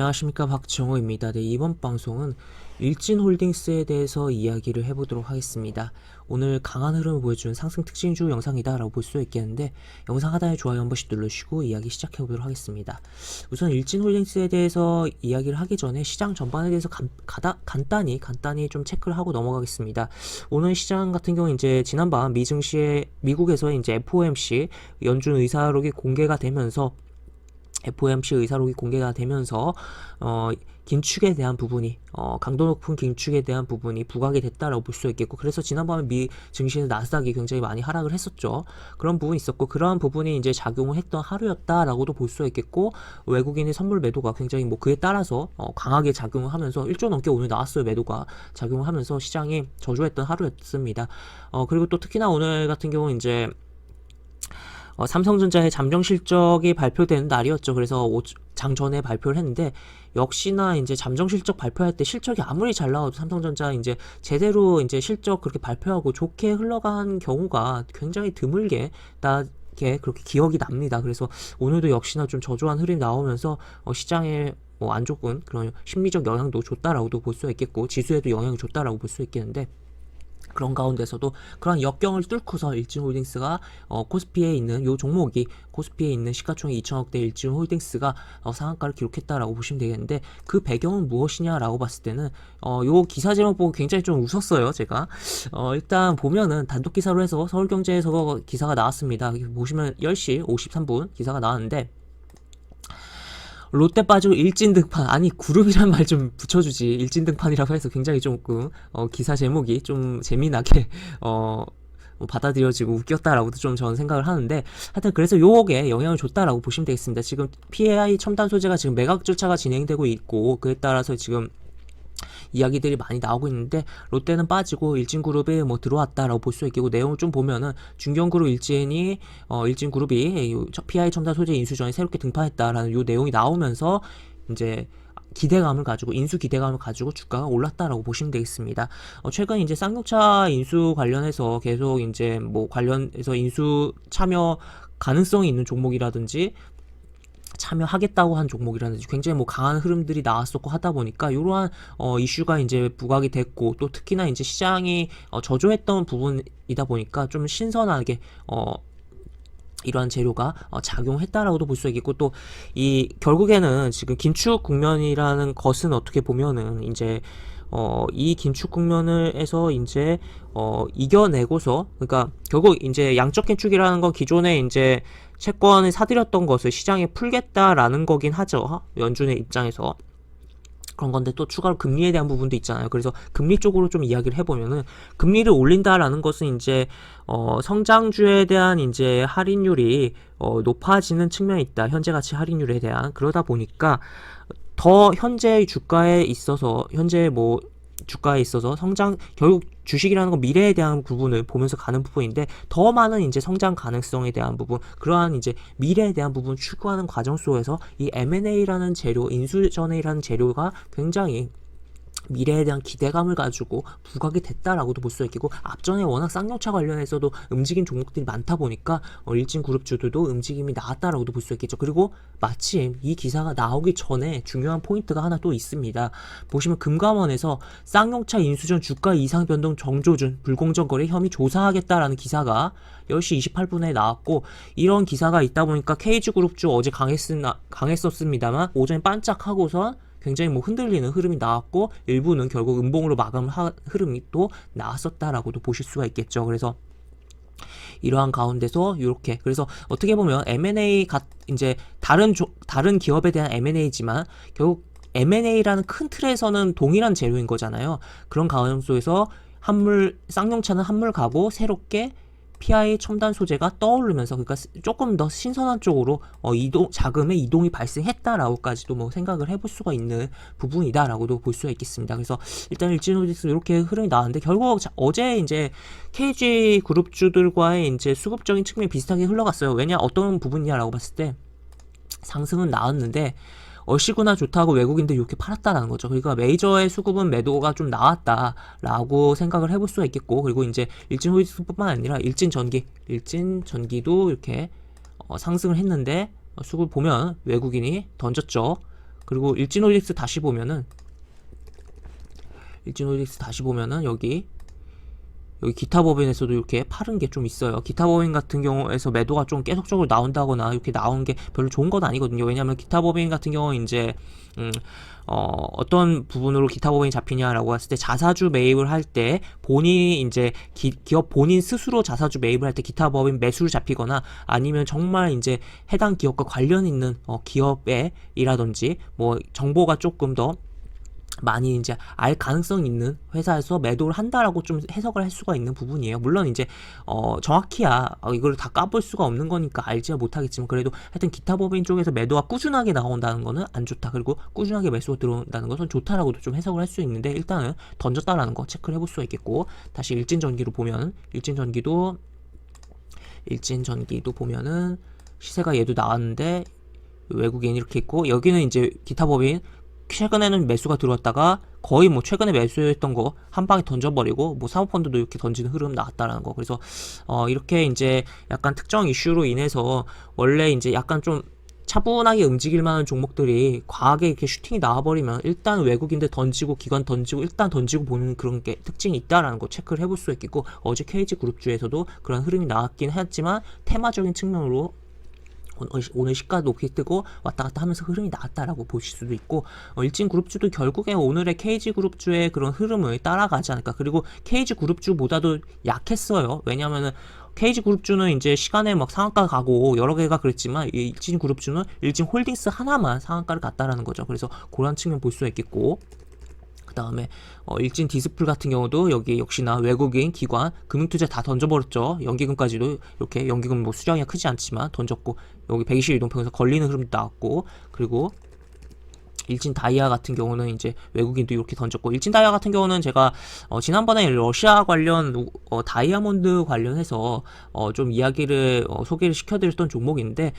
안녕하십니까, 박정호입니다. 네, 이번 방송은 일진홀딩스에 대해서 이야기를 해보도록 하겠습니다. 오늘 강한 흐름을 보여준 상승 특징주 영상이다 라고 볼 수 있겠는데, 영상 하단에 좋아요 한 번씩 눌러주시고 이야기 시작해보도록 하겠습니다. 우선 일진홀딩스에 대해서 이야기를 하기 전에 시장 전반에 대해서 간단히 좀 체크를 하고 넘어가겠습니다. 오늘 시장 같은 경우 이제 지난밤 미국에서 이제 FOMC 연준 의사록이 공개가 되면서 FOMC 의사록이 공개가 되면서 긴축에 대한 부분이 강도 높은 긴축에 대한 부분이 부각이 됐다라고 볼 수 있겠고, 그래서 지난밤에 미 증시의 나스닥이 굉장히 많이 하락을 했었죠. 그런 부분이 있었고, 그러한 부분이 이제 작용을 했던 하루였다라고도 볼 수 있겠고, 외국인의 선물 매도가 굉장히 뭐 그에 따라서 강하게 작용을 하면서 1조 넘게 오늘 나왔어요. 매도가 작용을 하면서 시장이 저조했던 하루였습니다. 그리고 또 특히나 오늘 같은 경우 이제 삼성전자의 잠정 실적이 발표되는 날이었죠. 그래서 장 전에 발표를 했는데, 역시나 이제 잠정 실적 발표할 때 실적이 아무리 잘 나와도 삼성전자 이제 제대로 이제 실적 그렇게 발표하고 좋게 흘러간 경우가 굉장히 드물게 그렇게 기억이 납니다. 그래서 오늘도 역시나 좀 저조한 흐름이 나오면서 시장에 안 좋은 그런 심리적 영향도 줬다라고도 볼 수 있겠고, 지수에도 영향을 줬다라고 볼 수 있겠는데, 그런 가운데서도 그런 역경을 뚫고서 일진홀딩스가 코스피에 있는 요 종목이, 코스피에 있는 시가총액 2천억대 일진홀딩스가 상한가를 기록했다라고 보시면 되겠는데, 그 배경은 무엇이냐라고 봤을 때는 요 기사 제목 보고 굉장히 좀 웃었어요. 제가 일단 보면은 단독 기사로 해서 서울경제에서 기사가 나왔습니다. 보시면 10시 53분 기사가 나왔는데, 롯데 빠지고 일진등판, 아니 그룹이란 말 좀 붙여주지, 일진등판이라고 해서 굉장히 조금 기사 제목이 좀 재미나게 받아들여지고 웃겼다라고도 좀 저는 생각을 하는데, 하여튼 그래서 요게 영향을 줬다라고 보시면 되겠습니다. 지금 PAI 첨단 소재가 지금 매각 절차가 진행되고 있고, 그에 따라서 지금 이야기들이 많이 나오고 있는데, 롯데는 빠지고 일진그룹이 뭐 들어왔다라고 볼 수 있겠고, 내용을 좀 보면은 중견그룹 일진그룹이 PI 첨단 소재 인수 전에 새롭게 등판했다라는 요 내용이 나오면서 이제 기대감을 가지고, 인수 기대감을 가지고 주가가 올랐다라고 보시면 되겠습니다. 최근 이제 쌍용차 인수 관련해서 계속 이제 뭐 관련해서 인수 참여 가능성이 있는 종목이라든지 참여하겠다고 한 종목이라든지 굉장히 뭐 강한 흐름들이 나왔었고 하다 보니까, 이러한 이슈가 이제 부각이 됐고, 또 특히나 이제 시장이 저조했던 부분이다 보니까 좀 신선하게 이러한 재료가 작용했다라고도 볼 수 있겠고, 또 이 결국에는 지금 긴축 국면이라는 것은 어떻게 보면은 이제 이 긴축 국면에서 이제 이겨내고서, 그러니까 결국 이제 양적 긴축이라는 건 기존에 이제 채권을 사들였던 것을 시장에 풀겠다라는 거긴 하죠. 연준의 입장에서. 그런 건데, 또 추가로 금리에 대한 부분도 있잖아요. 그래서 금리 쪽으로 좀 이야기를 해보면은, 금리를 올린다라는 것은 이제 성장주에 대한 이제 할인율이 높아지는 측면이 있다. 현재 가치 할인율에 대한. 그러다 보니까 더 현재 주가에 있어서 결국 주식이라는 건 미래에 대한 부분을 보면서 가는 부분인데, 더 많은 이제 성장 가능성에 대한 부분, 그러한 이제 미래에 대한 부분을 추구하는 과정 속에서 이 M&A라는 재료, 인수전이라는 재료가 굉장히 미래에 대한 기대감을 가지고 부각이 됐다라고도 볼 수 있겠고, 앞전에 워낙 쌍용차 관련해서도 움직인 종목들이 많다 보니까 일진그룹주들도 움직임이 나왔다라고도 볼 수 있겠죠. 그리고 마침 이 기사가 나오기 전에 중요한 포인트가 하나 또 있습니다. 보시면 금감원에서 쌍용차 인수전 주가 이상 변동 정조준 불공정 거래 혐의 조사하겠다라는 기사가 10시 28분에 나왔고, 이런 기사가 있다 보니까 KG그룹주 어제 강했었습니다만 오전에 반짝하고선 굉장히 뭐 흔들리는 흐름이 나왔고, 일부는 결국 음봉으로 마감한 흐름이 또 나왔었다라고도 보실 수가 있겠죠. 그래서 이러한 가운데서 이렇게, 그래서 어떻게 보면 M&A 이제 다른 기업에 대한 M&A지만 결국 M&A라는 큰 틀에서는 동일한 재료인 거잖아요. 그런 가정 속에서 쌍용차는 한물 가고 새롭게 PI 첨단 소재가 떠오르면서, 그러니까 조금 더 신선한 쪽으로 자금의 이동이 발생했다라고까지도 뭐 생각을 해볼 수가 있는 부분이다라고도 볼 수가 있겠습니다. 그래서 일단 일진홀딩스 이렇게 흐름이 나왔는데, 결국 어제 이제 KG 그룹주들과의 이제 수급적인 측면이 비슷하게 흘러갔어요. 왜냐, 어떤 부분이냐라고 봤을 때 상승은 나왔는데 얼씨구나 좋다고 외국인들이 이렇게 팔았다라는 거죠. 그러니까 메이저의 수급은 매도가 좀 나왔다라고 생각을 해볼 수가 있겠고, 그리고 이제 일진홀딩스뿐만 아니라 일진전기도 이렇게 상승을 했는데, 수급 보면 외국인이 던졌죠. 그리고 일진홀딩스 다시 보면은 여기 기타 법인에서도 이렇게 파른 게 좀 있어요. 기타 법인 같은 경우에서 매도가 좀 계속적으로 나온다거나 이렇게 나오는 게 별로 좋은 건 아니거든요. 왜냐하면 기타 법인 같은 경우는 이제 어떤 부분으로 기타 법인이 잡히냐라고 했을 때 자사주 매입을 할 때 본인이 이제 기업 본인 스스로 자사주 매입을 할 때 기타 법인 매수를 잡히거나 아니면 정말 이제 해당 기업과 관련 있는 기업에 이라든지 뭐 정보가 조금 더 많이 이제 알 가능성 있는 회사에서 매도를 한다라고 좀 해석을 할 수가 있는 부분이에요. 물론 이제 정확히야 이걸 다 까볼 수가 없는 거니까 알지 못하겠지만 그래도 하여튼 기타 법인 쪽에서 매도가 꾸준하게 나온다는 거는 안 좋다. 그리고 꾸준하게 매수가 들어온다는 것은 좋다라고도 좀 해석을 할 수 있는데 일단은 던졌다라는 거 체크를 해볼 수가 있겠고 다시 일진전기로 보면 일진전기도 보면은 시세가 얘도 나왔는데 외국인 이렇게 있고 여기는 이제 기타 법인 최근에는 매수가 들어왔다가 거의 뭐 최근에 매수했던 거 한 방에 던져버리고 뭐 사모펀드도 이렇게 던지는 흐름 나왔다라는 거. 그래서 이렇게 이제 약간 특정 이슈로 인해서 원래 이제 약간 좀 차분하게 움직일 만한 종목들이 과하게 이렇게 슈팅이 나와버리면 일단 외국인들 던지고 기관 던지고 일단 던지고 보는 그런 게 특징이 있다라는 거 체크를 해볼 수 있겠고 어제 KG 그룹주에서도 그런 흐름이 나왔긴 했지만 테마적인 측면으로 오늘 시가 높게 뜨고 왔다 갔다 하면서 흐름이 나왔다라고 보실 수도 있고 일진그룹주도 결국에 오늘의 KG그룹주의 그런 흐름을 따라가지 않을까. 그리고 KG그룹주보다도 약했어요. 왜냐면은 KG그룹주는 이제 시간에 막 상한가 가고 여러 개가 그랬지만 이 일진그룹주는 일진홀딩스 하나만 상한가를 갔다라는 거죠. 그래서 그런 측면 볼 수 있겠고 그 다음에 일진 디스플 같은 경우도 여기 역시나 외국인 기관 금융투자 다 던져버렸죠. 연기금까지도 이렇게 연기금 뭐 수량이 크지 않지만 던졌고 여기 120일 이동평에서 걸리는 흐름도 나왔고 그리고 일진 다이아 같은 경우는 이제 외국인도 이렇게 던졌고 일진 다이아 같은 경우는 제가 지난번에 러시아 관련 다이아몬드 관련해서 좀 이야기를 소개를 시켜드렸던 종목인데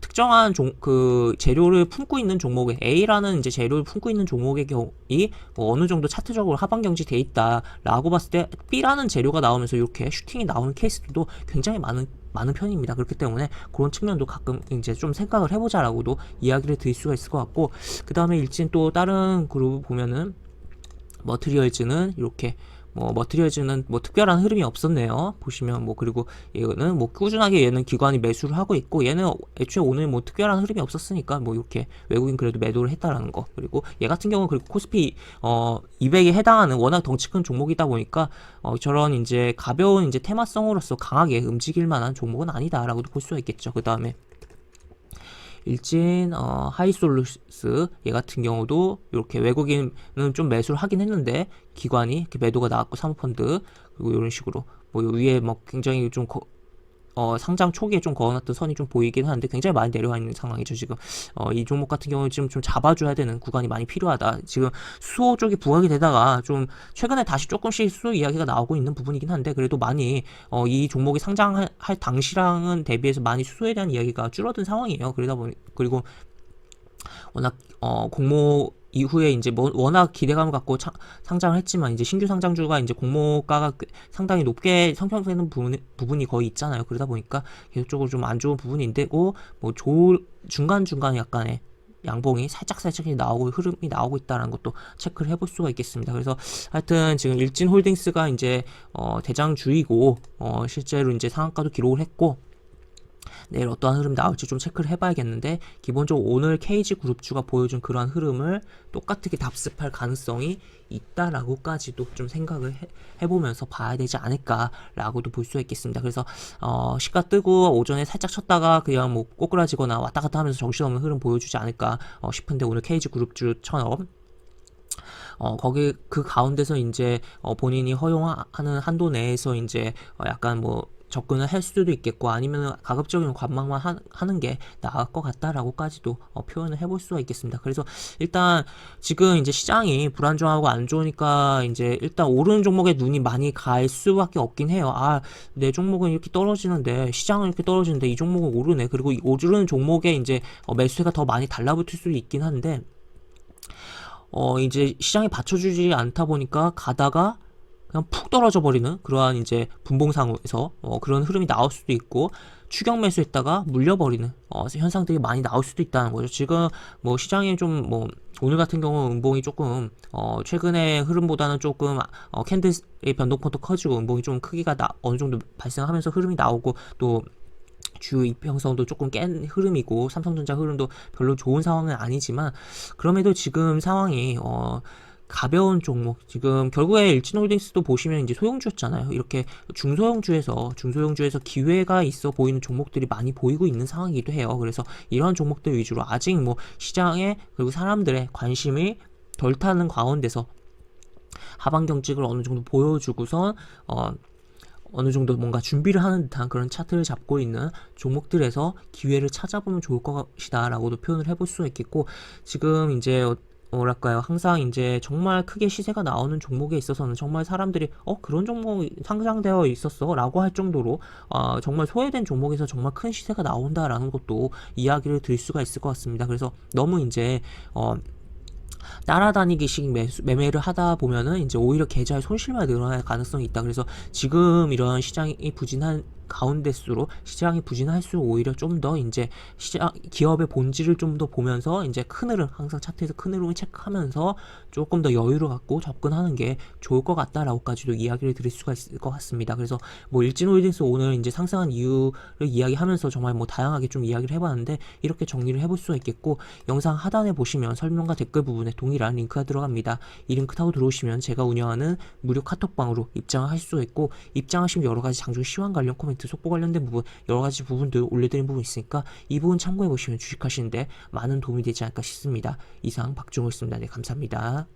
특정한 그 재료를 품고 있는 종목의 A라는 이제 재료를 품고 있는 종목의 경우이 어느 정도 차트적으로 하방 경직돼 있다라고 봤을 때 B라는 재료가 나오면서 이렇게 슈팅이 나오는 케이스도 굉장히 많은 편입니다. 그렇기 때문에 그런 측면도 가끔 이제 좀 생각을 해보자라고도 이야기를 드릴 수가 있을 것 같고 그 다음에 일진 또 다른 그룹 보면은 머트리얼즈는 이렇게 머트리얼즈는 특별한 흐름이 없었네요. 보시면 그리고 얘는 꾸준하게 얘는 기관이 매수를 하고 있고 얘는 애초에 오늘 특별한 흐름이 없었으니까 이렇게 외국인 그래도 매도를 했다라는 거. 그리고 얘 같은 경우는 그리고 코스피 200에 해당하는 워낙 덩치 큰 종목이다 보니까 저런 이제 가벼운 이제 테마성으로서 강하게 움직일 만한 종목은 아니다라고도 볼 수가 있겠죠. 그 다음에 일진 하이솔루스 얘 같은 경우도 이렇게 외국인은 좀 매수를 하긴 했는데 기관이 이렇게 매도가 나왔고 사모펀드 그리고 이런 식으로 위에 굉장히 좀 상장 초기에 좀 그어놨던 선이 좀 보이긴 하는데 굉장히 많이 내려와 있는 상황이죠. 지금 이 종목 같은 경우는 지금 좀 잡아줘야 되는 구간이 많이 필요하다. 지금 수소 쪽이 부각이 되다가 좀 최근에 다시 조금씩 수소 이야기가 나오고 있는 부분이긴 한데 그래도 많이 이 종목이 상장할 당시랑은 대비해서 많이 수소에 대한 이야기가 줄어든 상황이에요. 그러다 보니 그리고 워낙 공모 이후에 이제 워낙 기대감을 갖고 상장을 했지만 이제 신규 상장주가 이제 공모가가 상당히 높게 형성되는 부분이 거의 있잖아요. 그러다 보니까 계속적으로 좀 안 좋은 부분인데 중간중간 약간의 양봉이 살짝 나오고 흐름이 나오고 있다는 것도 체크를 해볼 수가 있겠습니다. 그래서 하여튼 지금 일진홀딩스가 이제 대장주이고 실제로 이제 상한가도 기록을 했고 내일 어떠한 흐름이 나올지 좀 체크를 해봐야겠는데 기본적으로 오늘 KG그룹주가 보여준 그러한 흐름을 똑같게 답습할 가능성이 있다라고까지도 좀 생각을 해보면서 봐야 되지 않을까라고도 볼 수 있겠습니다. 그래서 시가 뜨고 오전에 살짝 쳤다가 그냥 꼬꾸라지거나 왔다 갔다 하면서 정신없는 흐름 보여주지 않을까 싶은데 오늘 KG그룹주처럼 거기 그 가운데서 이제 본인이 허용하는 한도 내에서 이제 약간 접근을 할 수도 있겠고 아니면 가급적이면 관망만 하는 게 나을 것 같다라고까지도 표현을 해볼 수가 있겠습니다. 그래서 일단 지금 이제 시장이 불안정하고 안 좋으니까 이제 일단 오르는 종목에 눈이 많이 갈 수밖에 없긴 해요. 내 종목은 이렇게 떨어지는데 시장은 이렇게 떨어지는데 이 종목은 오르네. 그리고 이 오르는 종목에 이제 매수세가 더 많이 달라붙을 수 있긴 한데 이제 시장이 받쳐주지 않다 보니까 가다가 그냥 푹 떨어져 버리는 그러한 이제 분봉상에서 그런 흐름이 나올 수도 있고, 추격 매수했다가 물려버리는 현상들이 많이 나올 수도 있다는 거죠. 지금 뭐 시장이 좀 뭐 오늘 같은 경우 음봉이 조금 최근의 흐름보다는 조금 캔들의 변동폭도 커지고 음봉이 좀 크기가 어느 정도 발생하면서 흐름이 나오고, 또 주요 이평선도 조금 깬 흐름이고, 삼성전자 흐름도 별로 좋은 상황은 아니지만, 그럼에도 지금 상황이 가벼운 종목, 지금 결국에 일진홀딩스도 보시면 이제 소형주였잖아요. 이렇게 중소형주에서 기회가 있어 보이는 종목들이 많이 보이고 있는 상황이기도 해요. 그래서 이런 종목들 위주로 아직 뭐 시장에, 그리고 사람들의 관심이 덜 타는 가운데서 하방 경직을 어느 정도 보여주고선 어느 정도 뭔가 준비를 하는 듯한 그런 차트를 잡고 있는 종목들에서 기회를 찾아보면 좋을 것이다 라고도 표현을 해볼 수가 있겠고, 지금 이제 뭐랄까요, 항상 이제 정말 크게 시세가 나오는 종목에 있어서는 정말 사람들이 그런 종목이 상장되어 있었어 라고 할 정도로 정말 소외된 종목에서 정말 큰 시세가 나온다라는 것도 이야기를 드릴 수가 있을 것 같습니다. 그래서 너무 이제 따라다니기식 매매를 하다 보면은 이제 오히려 계좌의 손실만 늘어날 가능성이 있다. 그래서 지금 이런 시장이 부진한 가운데수록, 시장이 부진할수록 오히려 좀 더 이제 기업의 본질을 좀 더 보면서 이제 큰 흐름, 항상 차트에서 큰 흐름을 체크하면서 조금 더 여유를 갖고 접근하는 게 좋을 것 같다라고까지도 이야기를 드릴 수가 있을 것 같습니다. 그래서 뭐 일진홀딩스 오늘 이제 상승한 이유를 이야기하면서 정말 뭐 다양하게 좀 이야기를 해봤는데, 이렇게 정리를 해볼 수가 있겠고, 영상 하단에 보시면 설명과 댓글 부분에 동일한 링크가 들어갑니다. 이 링크 타고 들어오시면 제가 운영하는 무료 카톡방으로 입장을 하실 수가 있고, 입장하시면 여러가지 장중 시황 관련 코멘트, 속보 관련된 부분, 여러가지 부분들 올려드린 부분 있으니까 이 부분 참고해보시면 주식하시는데 많은 도움이 되지 않을까 싶습니다. 이상 박종호였습니다. 네, 감사합니다.